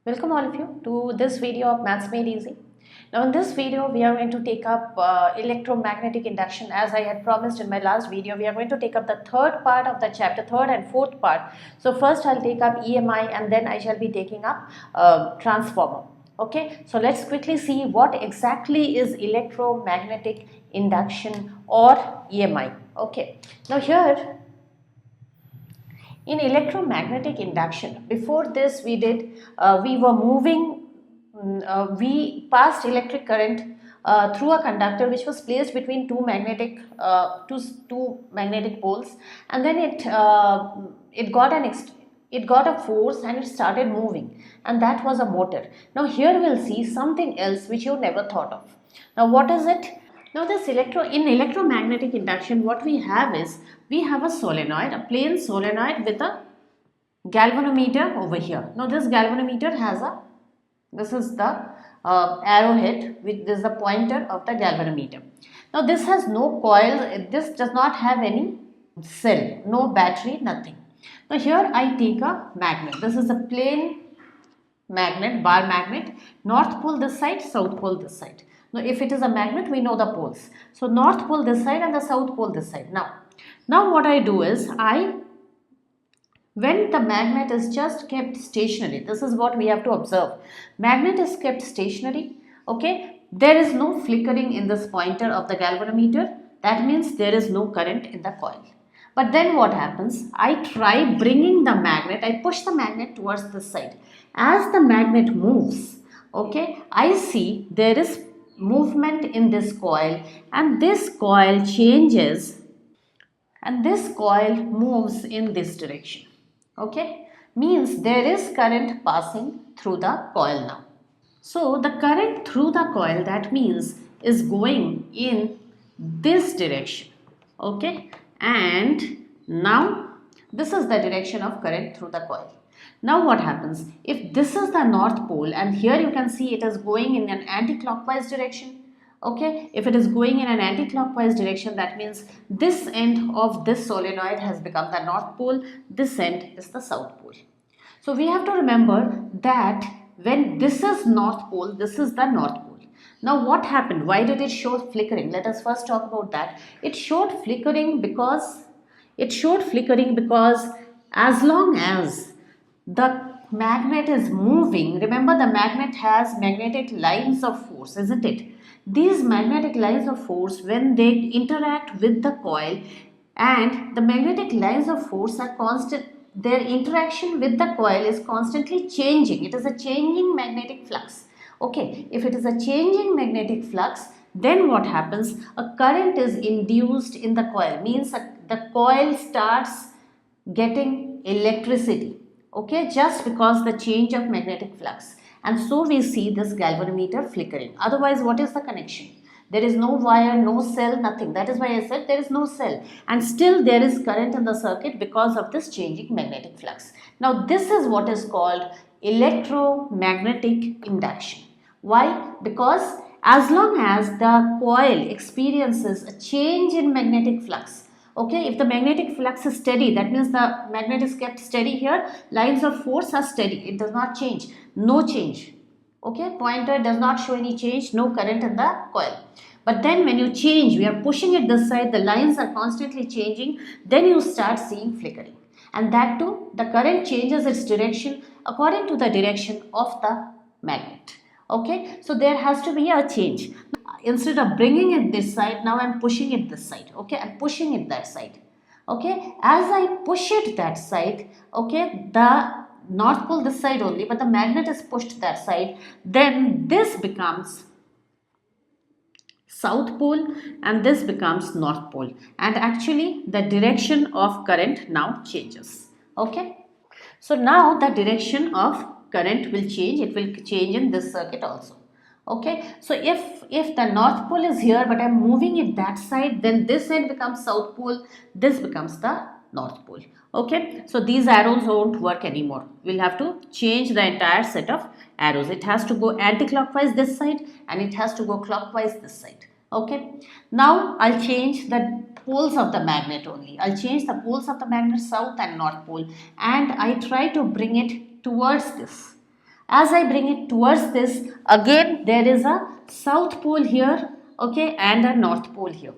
Welcome all of you to this video of Maths Made Easy. Now in this video we are going to take up electromagnetic induction. As I had promised in my last video, we are going to take up the third part of the chapter, third and fourth part. So first I'll take up E.m.i and then I shall be taking up transformer. Okay, so let's quickly see what exactly is electromagnetic induction or E.m.i. Okay, now here in electromagnetic induction, before this we passed electric current through a conductor which was placed between two magnetic poles, and then it got a force and it started moving, and that was a motor. Now here we'll see something else which you never thought of. Now what is it? Now in electromagnetic induction, what we have is, we have a solenoid, a plain solenoid with a galvanometer over here. Now this galvanometer has this is the arrowhead, this is the pointer of the galvanometer. Now this has no coil, this does not have any cell, no battery, nothing. Now here I take a magnet. This is a plain magnet, bar magnet, north pole this side, south pole this side. Now if it is a magnet, we know the poles. So north pole this side and the south pole this side. Now what I do is, when the magnet is just kept stationary, this is what we have to observe. Magnet is kept stationary, okay. There is no flickering in this pointer of the galvanometer. That means there is no current in the coil. But then what happens? I try bringing the magnet, I push the magnet towards this side. As the magnet moves, okay, I see there is movement in this coil, and this coil changes and this coil moves in this direction. Okay, means there is current passing through the coil now. So the current through the coil, that means, is going in this direction. Okay, and now this is the direction of current through the coil. Now what happens? If this is the north pole, and here you can see it is going in an anti-clockwise direction. Okay, if it is going in an anti-clockwise direction, that means this end of this solenoid has become the north pole, this end is the south pole. So we have to remember that when this is north pole, this is the north pole. Now what happened? Why did it show flickering? Let us first talk about that. It showed flickering because as long as the magnet is moving, remember the magnet has magnetic lines of force, isn't it? These magnetic lines of force, when they interact with the coil, and the magnetic lines of force are constant, their interaction with the coil is constantly changing. It is a changing magnetic flux. Okay, if it is a changing magnetic flux, then what happens? A current is induced in the coil, means the coil starts getting electricity. Okay, just because the change of magnetic flux. And so we see this galvanometer flickering. Otherwise, what is the connection? There is no wire, no cell, nothing. That is why I said there is no cell. And still there is current in the circuit because of this changing magnetic flux. Now this is what is called electromagnetic induction. Why? Because as long as the coil experiences a change in magnetic flux, okay, if the magnetic flux is steady, that means the magnet is kept steady here, lines of force are steady, it does not change, no change. Okay, pointer does not show any change, no current in the coil. But then when you change, we are pushing it this side, the lines are constantly changing, then you start seeing flickering. And that too, the current changes its direction according to the direction of the magnet. Okay, so there has to be a change. Instead of bringing it this side, now I am pushing it this side. Okay, I am pushing it that side. Okay, as I push it that side, okay, the north pole this side only, but the magnet is pushed that side, then this becomes south pole and this becomes north pole, and actually the direction of current now changes. Okay, so now the direction of current will change, it will change in this circuit also. Okay, so if the north pole is here but I am moving it that side, then this end becomes south pole, this becomes the north pole. Okay, so these arrows won't work anymore. We'll have to change the entire set of arrows. It has to go anti-clockwise this side and it has to go clockwise this side. Okay, now I'll change the poles of the magnet only. I'll change the poles of the magnet, south and north pole, and I try to bring it towards this. As I bring it towards this, again there is a south pole here, okay, and a north pole here,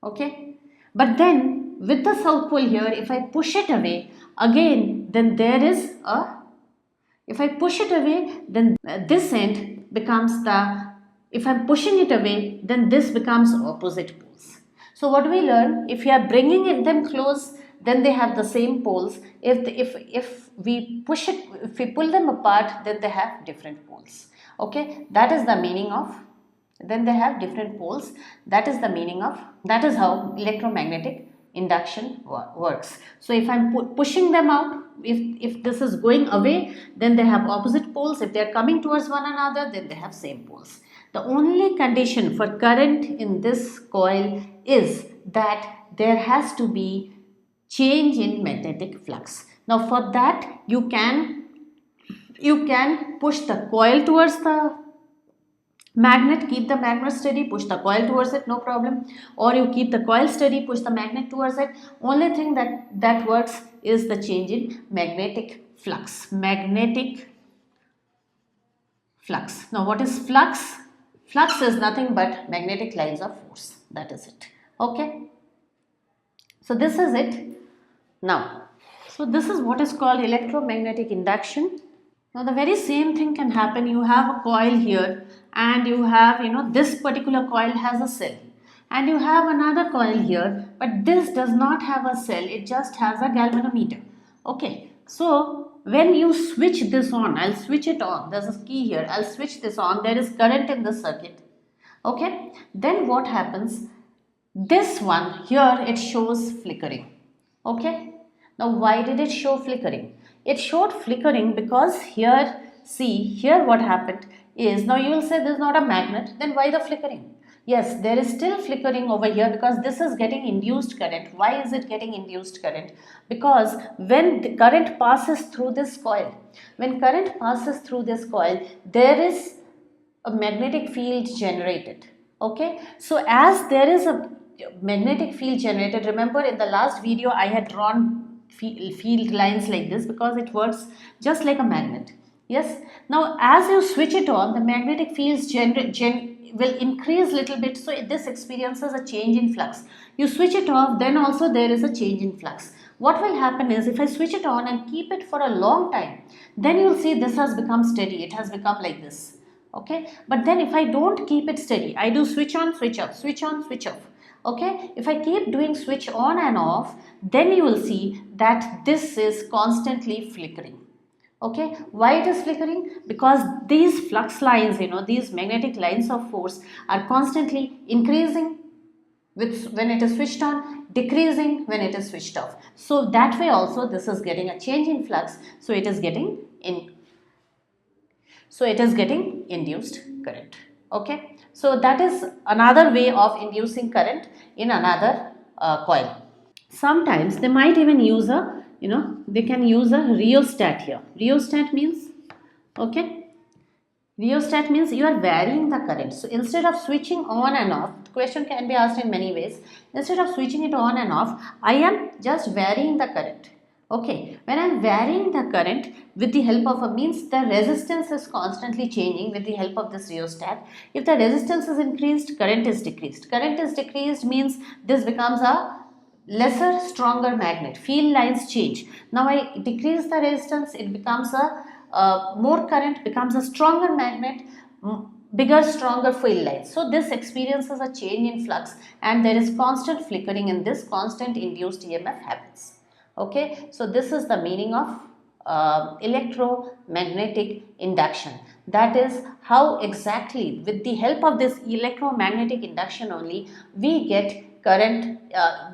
okay. But then with the south pole here, if I push it away, again then there is a, if I push it away, then this end becomes the, if I'm pushing it away, then this becomes opposite poles. So what do we learn? If you are bringing them close, then they have the same poles. If we push it, if we pull them apart, then they have different poles. Okay, that is the meaning of, then they have different poles. That is the meaning of, that is how electromagnetic induction works. So if I'm pushing them out, if this is going away, then they have opposite poles. If they are coming towards one another, then they have same poles. The only condition for current in this coil is that there has to be change in magnetic flux. Now for that you can push the coil towards the magnet, keep the magnet steady, push the coil towards it, no problem. Or you keep the coil steady, push the magnet towards it. Only thing that works is the change in magnetic flux. Magnetic flux. Now what is flux? Flux is nothing but magnetic lines of force. That is it. Okay. So this is it. Now, so this is what is called electromagnetic induction. Now the very same thing can happen. You have a coil here and you have, this particular coil has a cell, and you have another coil here, but this does not have a cell, it just has a galvanometer. Okay, so when you switch this on, I'll switch it on, there's a key here, I'll switch this on, there is current in the circuit. Okay, then what happens? This one here, it shows flickering. Okay, now why did it show flickering? It showed flickering because here, see, here what happened is, now you will say this is not a magnet, then why the flickering? Yes, there is still flickering over here because this is getting induced current. Why is it getting induced current? Because when the current passes through this coil, when current passes through this coil, there is a magnetic field generated. Okay, so as there is a magnetic field generated, remember in the last video I had drawn field lines like this because it works just like a magnet. Yes, now as you switch it on, the magnetic fields will increase little bit, so this experiences a change in flux. You switch it off, then also there is a change in flux. What will happen is, if I switch it on and keep it for a long time, then you will see this has become steady, it has become like this. Okay, but then if I don't keep it steady, I do switch on, switch off, switch on, switch off. Okay, if I keep doing switch on and off, then you will see that this is constantly flickering. Okay, why it is flickering? Because these flux lines, these magnetic lines of force are constantly increasing with when it is switched on, decreasing when it is switched off. So that way also this is getting a change in flux, so it is getting induced current. Okay, so that is another way of inducing current in another coil. Sometimes they might even use a, they can use a rheostat here. Rheostat means, okay, rheostat means you are varying the current. So instead of switching on and off, the question can be asked in many ways. Instead of switching it on and off, I am just varying the current. Okay, when I am varying the current with the help of a means, the resistance is constantly changing with the help of this rheostat. If the resistance is increased, current is decreased. Current is decreased means this becomes a lesser, stronger magnet. Field lines change. Now I decrease the resistance, it becomes a more current, becomes a stronger magnet, bigger, stronger field lines. So this experiences a change in flux and there is constant flickering, and this constant induced EMF happens. Okay, so this is the meaning of electromagnetic induction. That is how exactly with the help of this electromagnetic induction only we get current.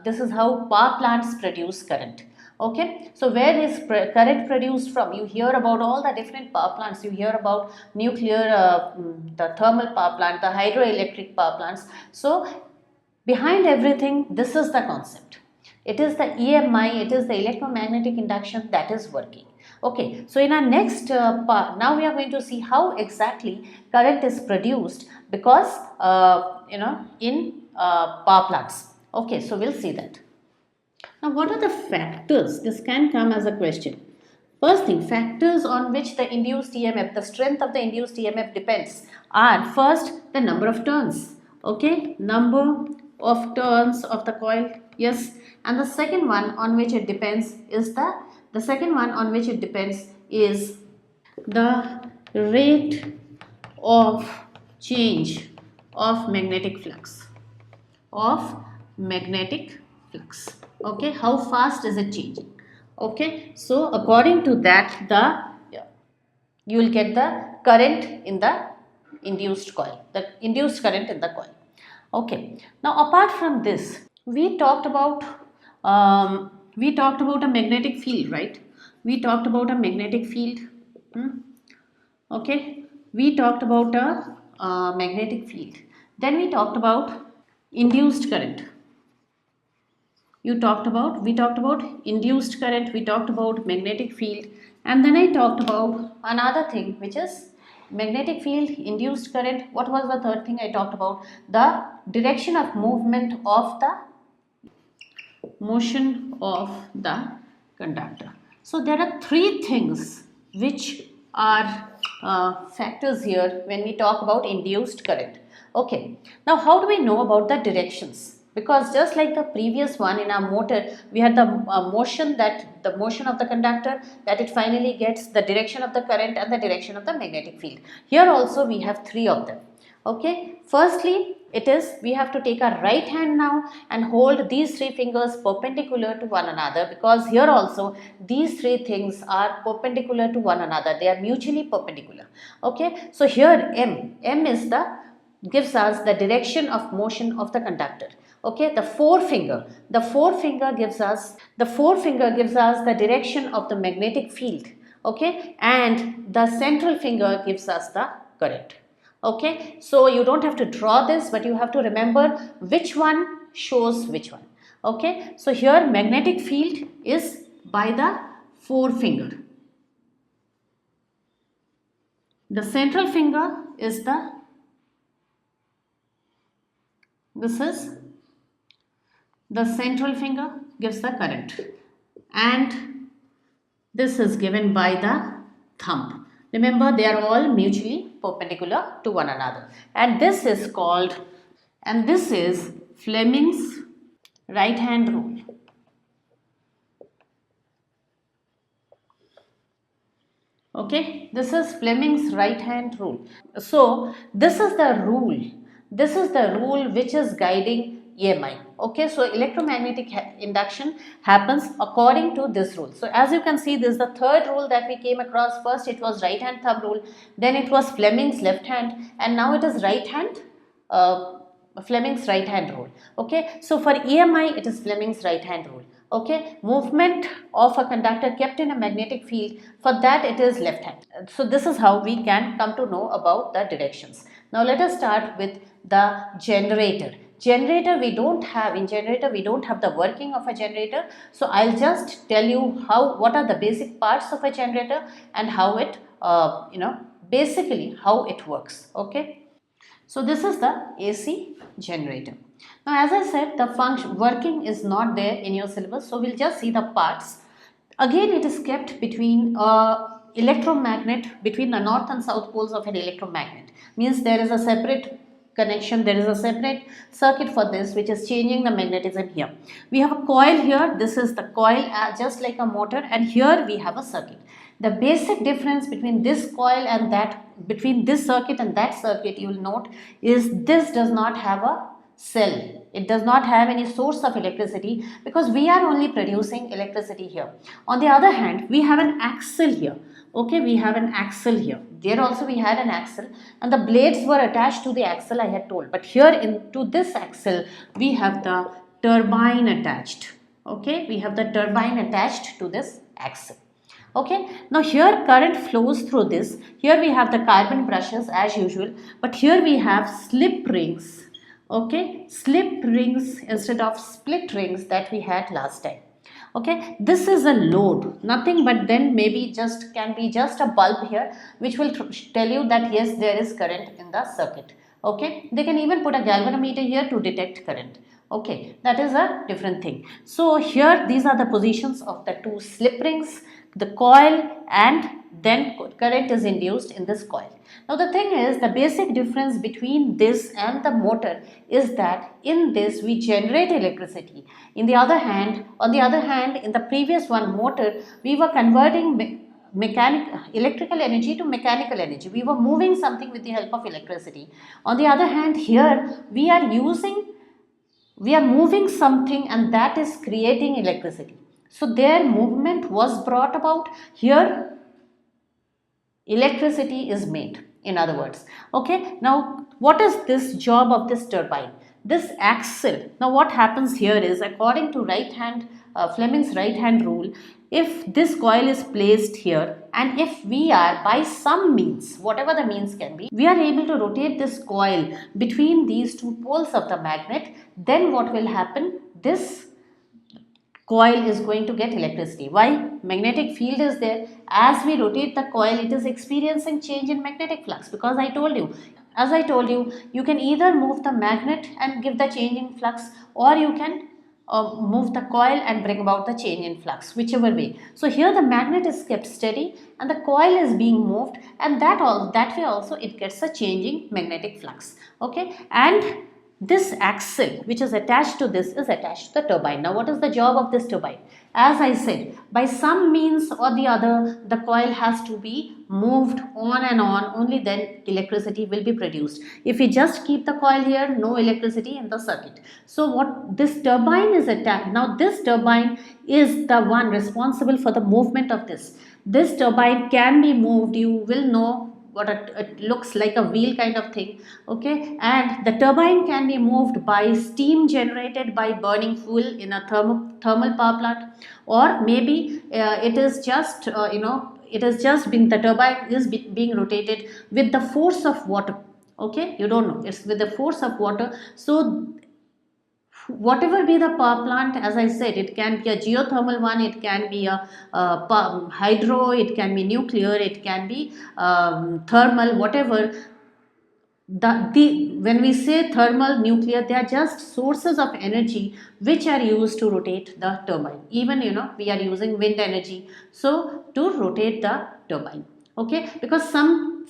This is how power plants produce current. Okay, so where is current produced from? You hear about all the different power plants. You hear about nuclear, the thermal power plant, the hydroelectric power plants. So behind everything, this is the concept. It is the E.m.i, it is the electromagnetic induction that is working. Okay, so in our next part, now we are going to see how exactly current is produced because, in power plants. Okay, so we'll see that. Now, what are the factors? This can come as a question. First thing, factors on which the induced EMF, the strength of the induced EMF depends are first the number of turns, okay, number of turns of the coil, yes, and the second one on which it depends is the second one on which it depends is the rate of change of magnetic flux, of magnetic flux, okay, how fast is it changing, okay. So according to that, you will get the current in the induced coil, the induced current in the coil, okay. Now apart from this, we talked about a magnetic field, right? We talked about a magnetic field, okay. We talked about a magnetic field, then we talked about induced current. We talked about induced current, we talked about magnetic field, and then I talked about another thing, which is magnetic field, induced current. What was the third thing I talked about? The direction of movement of the motion of the conductor. So there are three things which are factors here when we talk about induced current. Okay, now how do we know about the directions? Because just like the previous one in our motor, we had the motion of the conductor, that it finally gets the direction of the current and the direction of the magnetic field. Here also we have three of them. Okay, firstly, it is we have to take our right hand now and hold these three fingers perpendicular to one another, because here also these three things are perpendicular to one another, they are mutually perpendicular. Okay, so here M is gives us the direction of motion of the conductor. Okay, the forefinger gives us the direction of the magnetic field. Okay, and the central finger gives us the current. Okay, so you don't have to draw this, but you have to remember which one shows which one. Okay, so here magnetic field is by the forefinger. The central finger is this is the central finger gives the current, and this is given by the thumb. Remember, they are all mutually perpendicular to one another, and this is Fleming's right hand rule. Okay, this is Fleming's right hand rule. So this is the rule which is guiding E.m.i. Okay, so electromagnetic induction happens according to this rule. So as you can see, this is the third rule that we came across. First it was right hand thumb rule, then it was Fleming's left hand, and now it is Fleming's right hand rule. Okay, so for E.m.i it is Fleming's right hand rule. Okay, movement of a conductor kept in a magnetic field, for that it is left hand. So this is how we can come to know about the directions. Now let us start with the generator. In generator we don't have the working of a generator, so I'll just tell you what are the basic parts of a generator and how it basically how it works. Okay, so this is the AC generator. Now as I said, the function working is not there in your syllabus, so we'll just see the parts. Again, it is kept between electromagnet, between the north and south poles of an electromagnet. Means there is a separate connection, there is a separate circuit for this, which is changing the magnetism here. We have a coil here, this is the coil just like a motor, and here we have a circuit. The basic difference between this coil and between this circuit and that circuit, you will note, is this does not have a cell. It does not have any source of electricity, because we are only producing electricity here. On the other hand, we have an axle here. Okay, we have an axle here. There also we had an axle, and the blades were attached to the axle, I had told. But here into this axle, we have the turbine attached. Okay, we have the turbine attached to this axle. Okay, now here current flows through this. Here we have the carbon brushes as usual, but here we have slip rings. Okay, slip rings instead of split rings that we had last time. Okay, this is a load, nothing but then maybe can be just a bulb here, which will tell you that yes, there is current in the circuit. Okay, they can even put a galvanometer here to detect current. Okay, that is a different thing. So here these are the positions of the two slip rings, the coil, and then current is induced in this coil. Now the thing is, the basic difference between this and the motor is that in this we generate electricity. On the other hand, in the previous one motor, we were converting electrical energy to mechanical energy. We were moving something with the help of electricity. On the other hand, here we are moving something, and that is creating electricity. So their movement was brought about. Here electricity is made, in other words. Okay, now what is this job of this turbine? This axle, now what happens here is, according to Fleming's right hand rule, if this coil is placed here, and if we are by some means, whatever the means can be, we are able to rotate this coil between these two poles of the magnet, then what will happen? This coil is going to get electricity. Why? Magnetic field is there. As we rotate the coil, it is experiencing change in magnetic flux, because as I told you, you can either move the magnet and give the change in flux, or you can move the coil and bring about the change in flux, whichever way. So here the magnet is kept steady and the coil is being moved, and that way also it gets a changing magnetic flux. Okay, and this axle which is attached to this is attached to the turbine. Now what is the job of this turbine? As I said, by some means or the other, the coil has to be moved on and on, only then electricity will be produced. If we just keep the coil here, no electricity in the circuit. So what this turbine is attached, now this turbine is the one responsible for the movement of this. This turbine can be moved, you will know what it looks like, a wheel kind of thing. Okay, and the turbine can be moved by steam generated by burning fuel in a thermal power plant, or maybe it is just the turbine is being rotated with the force of water. Okay, you don't know, it's with the force of water. So whatever be the power plant, as I said, it can be a geothermal one, it can be a hydro, it can be nuclear, it can be thermal, whatever. When we say thermal, nuclear, they are just sources of energy which are used to rotate the turbine. Even we are using wind energy, so to rotate the turbine. Okay, because some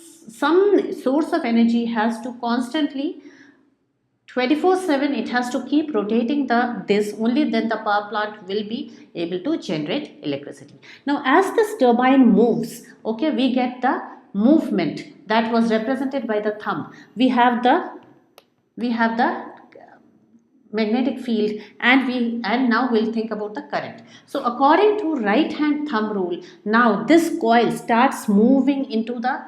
source of energy has to constantly 24/7, it has to keep rotating this, only then the power plant will be able to generate electricity. Now as this turbine moves, okay, we get the movement that was represented by the thumb. We have the magnetic field, and now we'll think about the current. So according to right hand thumb rule, now this coil starts moving into the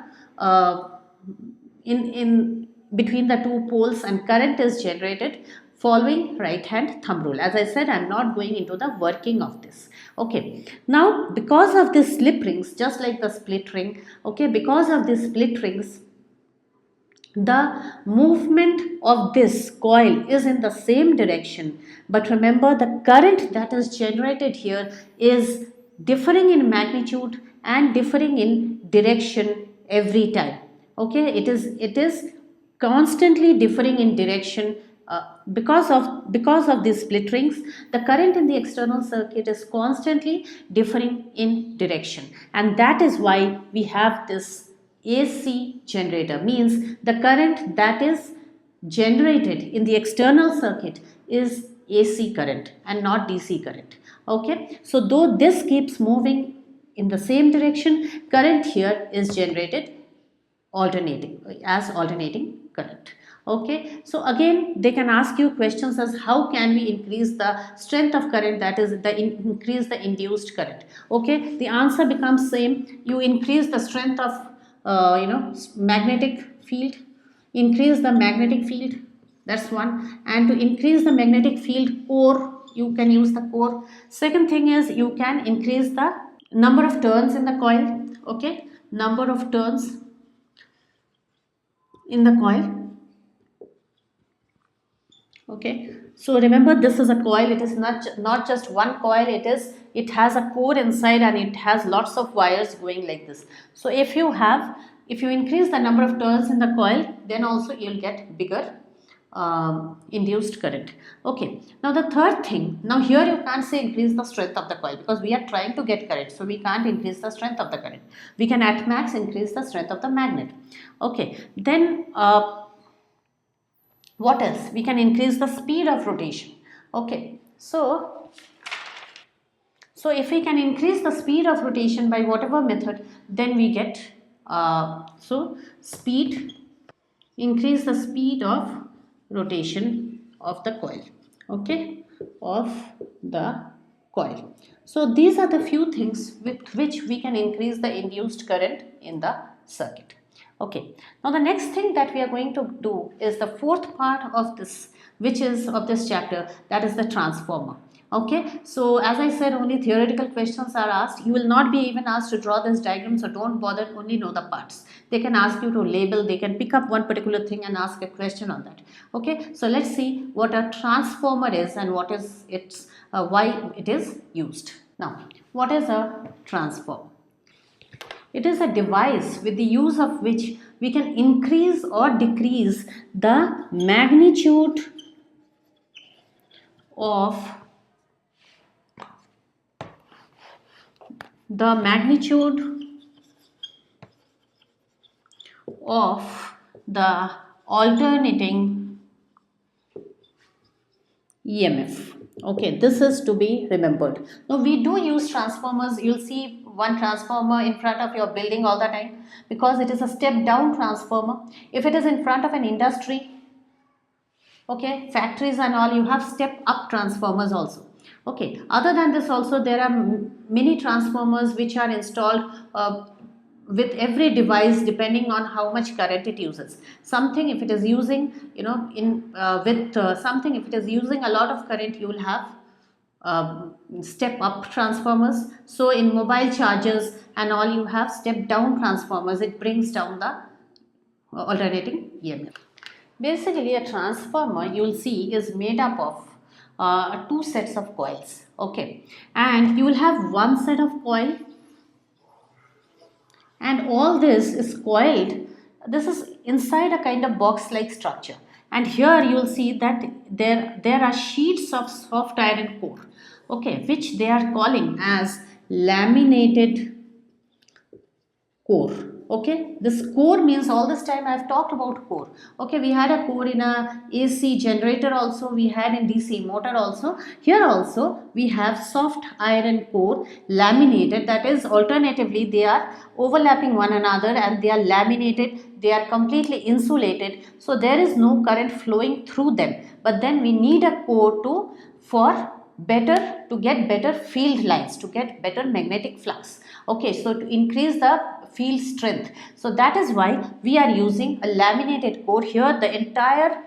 in between the two poles, and current is generated following right hand thumb rule. As I said, I'm not going into the working of this. Okay, now because of these slip rings, just like the split ring, okay, because of these split rings, the movement of this coil is in the same direction, but remember the current that is generated here is differing in magnitude and differing in direction every time. Okay, it is constantly differing in direction. Because of these split rings, the current in the external circuit is constantly differing in direction, and that is why we have this AC generator. Means the current that is generated in the external circuit is AC current and not DC current. Okay, so though this keeps moving in the same direction, current here is generated alternating current. Okay, so again they can ask you questions as how can we increase the strength of current, that is increase the induced current. Okay, the answer becomes same. You increase the strength of magnetic field, increase the magnetic field, that's one. And to increase the magnetic field core, you can use the core. Second thing is you can increase the number of turns in the coil. Okay, number of turns in the coil. Okay, so remember this is a coil, it is not just one coil, it has a core inside and it has lots of wires going like this. So if you increase the number of turns in the coil, then also you'll get bigger induced current. Okay, now the third thing, now here you can't say increase the strength of the coil because we are trying to get current, so we can't increase the strength of the current. We can at max increase the strength of the magnet. Okay, then what else? We can increase the speed of rotation. Okay, so if we can increase the speed of rotation by whatever method, then we get speed, increase the speed of rotation of the coil. Okay, of the coil. So these are the few things with which we can increase the induced current in the circuit. Okay, now the next thing that we are going to do is the fourth part of this, which is of this chapter, that is the transformer. Okay, so as I said, only theoretical questions are asked. You will not be even asked to draw this diagram, so don't bother, only know the parts. They can ask you to label, they can pick up one particular thing and ask a question on that. Okay, so let's see what a transformer is and what is its why it is used. Now, what is a transformer? It is a device with the use of which we can increase or decrease the magnitude of the alternating EMF. Okay, this is to be remembered. Now we do use transformers. You'll see one transformer in front of your building all the time because it is a step down transformer. If it is in front of an industry, okay, factories and all, you have step up transformers also. Okay, other than this also there are many transformers which are installed with every device depending on how much current it uses. Something if it is using, something if it is using a lot of current, you will have step up transformers. So in mobile chargers and all, you have step down transformers. It brings down the alternating EMF. Basically a transformer, you will see, is made up of two sets of coils. Okay, and you will have one set of coil, and all this is coiled. This is inside a kind of box like structure, and here you will see that there are sheets of soft iron core, okay, which they are calling as laminated core. Okay, this core means, all this time I have talked about core. Okay, we had a core in a AC generator also, we had in DC motor also. Here also we have soft iron core laminated, that is alternatively they are overlapping one another and they are laminated, they are completely insulated, so there is no current flowing through them, but then we need a core to get better field lines, to get better magnetic flux. Okay, so to increase the field strength, so that is why we are using a laminated core. Here the entire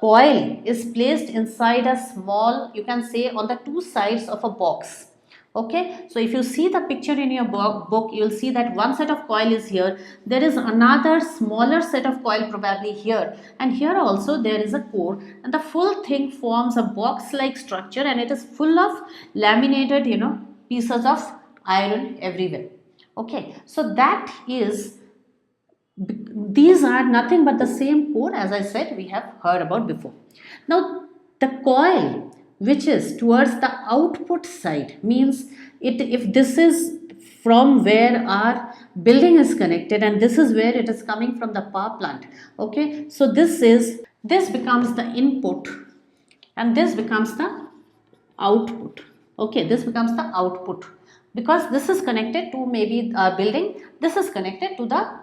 coil is placed inside a small, you can say, on the two sides of a box. Okay, so if you see the picture in your book, you will see that one set of coil is here, there is another smaller set of coil probably here, and here also there is a core, and the full thing forms a box like structure, and it is full of laminated, pieces of iron everywhere. Okay, so that is, these are nothing but the same core, as I said, we have heard about before. Now the coil which is towards the output side means, if this is from where our building is connected and this is where it is coming from the power plant. Okay, so this becomes the input and this becomes the output. Okay, this becomes the output because this is connected to maybe a building, this is connected to the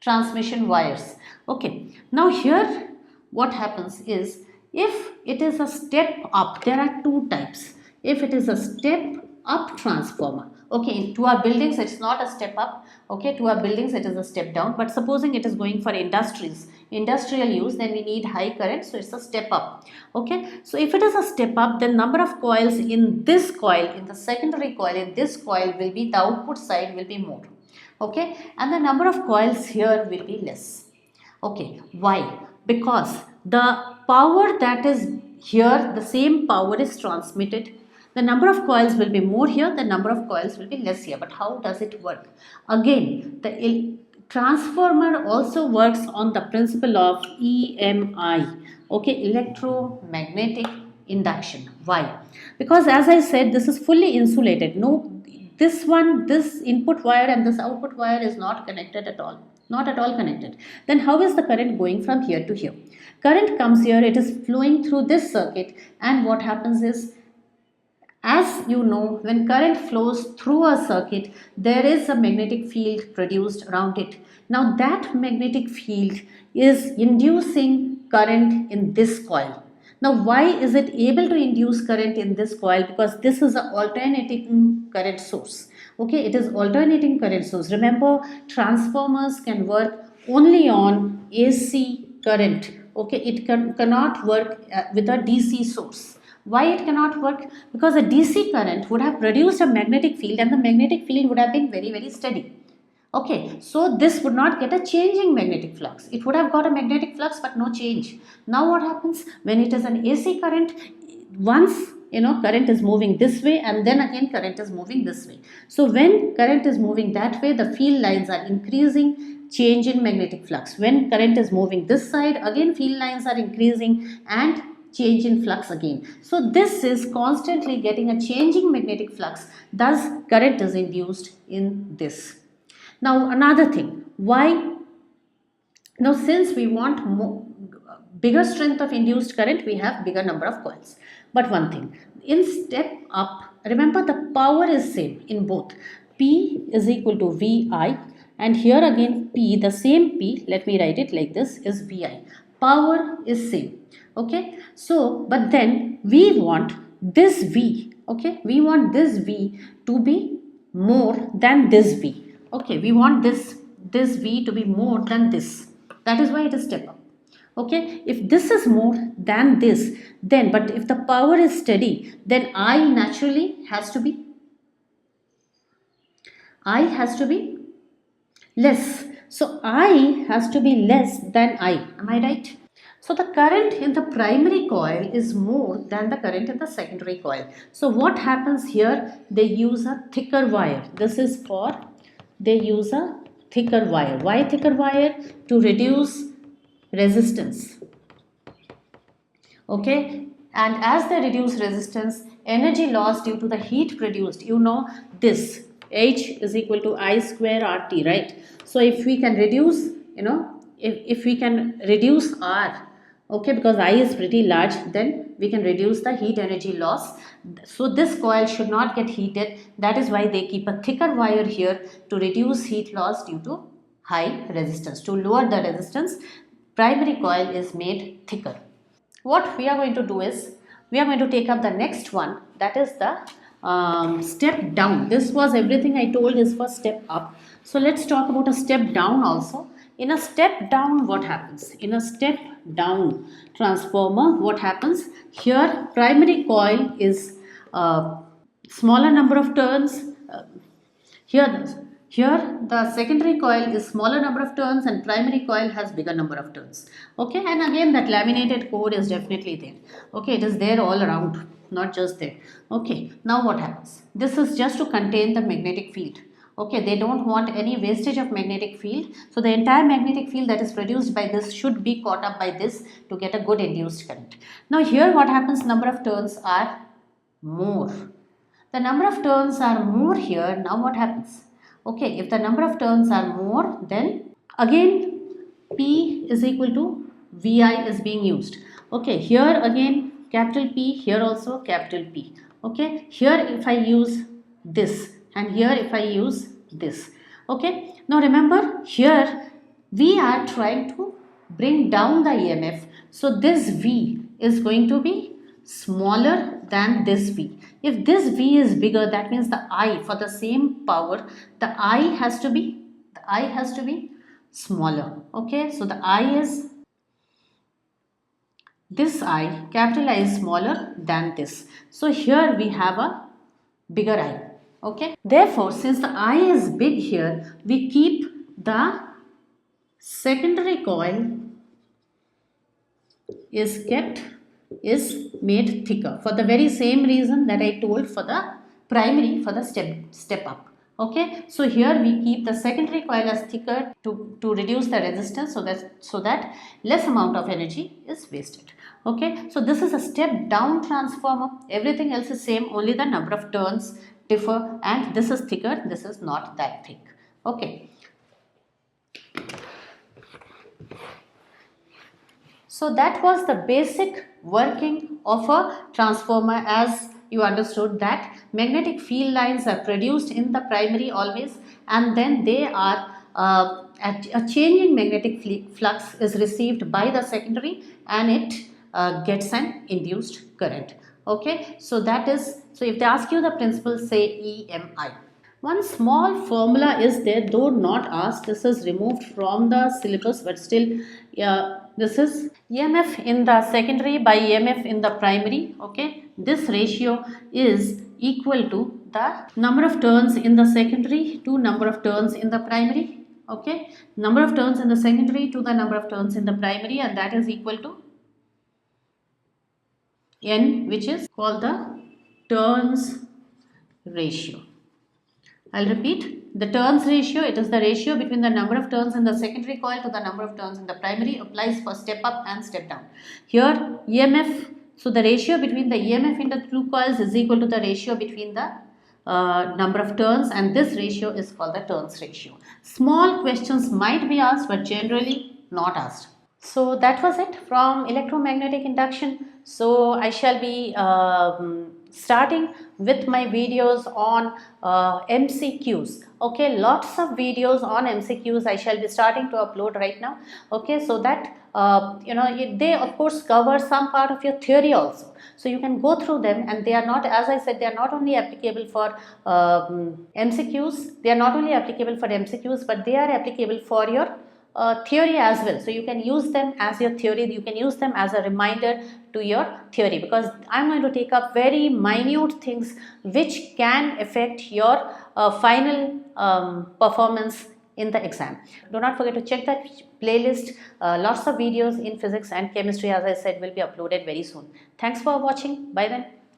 transmission wires. Okay, now here what happens is, if it is a step up, there are two types. If it is a step up transformer, okay, to our buildings it's not a step up, okay, to our buildings it is a step down, but supposing it is going for industrial use, then we need high current, so it's a step up. Okay, so if it is a step up, then number of coils in this coil, in the secondary coil, in this coil will be, the output side will be more. Okay, and the number of coils here will be less. Okay, why? Because the power that is here, the same power is transmitted. The number of coils will be more here, the number of coils will be less here. But how does it work? Again, the transformer also works on the principle of E.m.i. Okay, electromagnetic induction. Why? Because as I said, this is fully insulated. No, this input wire and this output wire is not connected at all. Not at all connected. Then how is the current going from here to here? Current comes here, it is flowing through this circuit, and what happens is, as you know, when current flows through a circuit, there is a magnetic field produced around it. Now that magnetic field is inducing current in this coil. Now why is it able to induce current in this coil? Because this is an alternating current source. Okay, it is alternating current source. Remember, transformers can work only on AC current. Okay, it cannot work with a DC source. Why it cannot work? Because a DC current would have produced a magnetic field, and the magnetic field would have been very, very steady. Okay, so this would not get a changing magnetic flux. It would have got a magnetic flux but no change. Now what happens when it is an AC current? Once current is moving this way, and then again current is moving this way. So when current is moving that way, the field lines are increasing, change in magnetic flux. When current is moving this side, again field lines are increasing and change in flux again. So this is constantly getting a changing magnetic flux, thus current is induced in this. Now another thing, why? Now since we want bigger strength of induced current, we have bigger number of coils. But one thing, in step up, remember the power is same in both. P is equal to VI, and here again P, the same P, let me write it like this, is VI. Power is same. Okay, so but then we want this V, okay, we want this V to be more than this V. Okay, we want this V to be more than this. That is why it is step up. Okay, if this is more than this, then but if the power is steady, then I naturally has to be less. So I has to be less than I. Am I right? So the current in the primary coil is more than the current in the secondary coil. So what happens here? They use a thicker wire. This is for, they use a thicker wire. Why thicker wire? To reduce resistance. Okay, and as they reduce resistance, energy loss due to the heat produced, this H is equal to I square RT, right? So if we can reduce, if we can reduce R, okay, because I is pretty large, then we can reduce the heat energy loss. So this coil should not get heated. That is why they keep a thicker wire here to reduce heat loss due to high resistance. To lower the resistance, primary coil is made thicker. What we are going to do is, we are going to take up the next one, that is the step down. This was everything I told is for step up. So let's talk about a step down also. In a step down, what happens? In a step down transformer, what happens? Here primary coil is smaller number of turns. Here the secondary coil is smaller number of turns and primary coil has bigger number of turns. Okay, and again that laminated core is definitely there. Okay, it is there all around, not just there. Okay, now what happens? This is just to contain the magnetic field. Okay, they don't want any wastage of magnetic field. So the entire magnetic field that is produced by this should be caught up by this to get a good induced current. Now here what happens? Number of turns are more. The number of turns are more here. Now what happens? Okay, if the number of turns are more, then again P is equal to VI is being used. Okay, here again capital P, here also capital P. Okay, here if I use this and here if I use this. Okay, now remember here we are trying to bring down the EMF. So this V is going to be smaller than this V. If this V is bigger, that means the I, for the same power, the I has to be smaller. Okay, so the I is, this I, capital I is smaller than this. So here we have a bigger I. Okay, therefore since the I is big here, we keep the secondary coil is made thicker for the very same reason that I told for the primary, for the step up. Okay, so here we keep the secondary coil as thicker to reduce the resistance, so that less amount of energy is wasted. Okay, so this is a step down transformer. Everything else is same, only the number of turns differ, and this is thicker, this is not that thick. Okay, so that was the basic working of a transformer. As you understood that magnetic field lines are produced in the primary always, and then they are a changing magnetic flux is received by the secondary, and it gets an induced current. Okay, so that is, so if they ask you the principle, say E.m.i. One small formula is there, though not asked. This is removed from the syllabus, but still, this is E.m.f in the secondary by E.m.f in the primary. Okay, this ratio is equal to the number of turns in the secondary to number of turns in the primary. Okay, number of turns in the secondary to the number of turns in the primary, and that is equal to N, which is called the turns ratio. I'll repeat, the turns ratio, it is the ratio between the number of turns in the secondary coil to the number of turns in the primary, applies for step up and step down. Here EMF, so the ratio between the EMF in the two coils is equal to the ratio between the number of turns, and this ratio is called the turns ratio. Small questions might be asked, but generally not asked. So that was it from electromagnetic induction. So I shall be starting with my videos on MCQs. Okay, lots of videos on MCQs I shall be starting to upload right now. Okay, so that they of course cover some part of your theory also. So you can go through them, and they are not, as I said, they are not only applicable for MCQs. They are not only applicable for MCQs, but they are applicable for your theory as well. So you can use them as your theory, you can use them as a reminder to your theory, because I'm going to take up very minute things which can affect your final performance in the exam. Do not forget to check that playlist. Lots of videos in physics and chemistry, as I said, will be uploaded very soon. Thanks for watching. Bye then.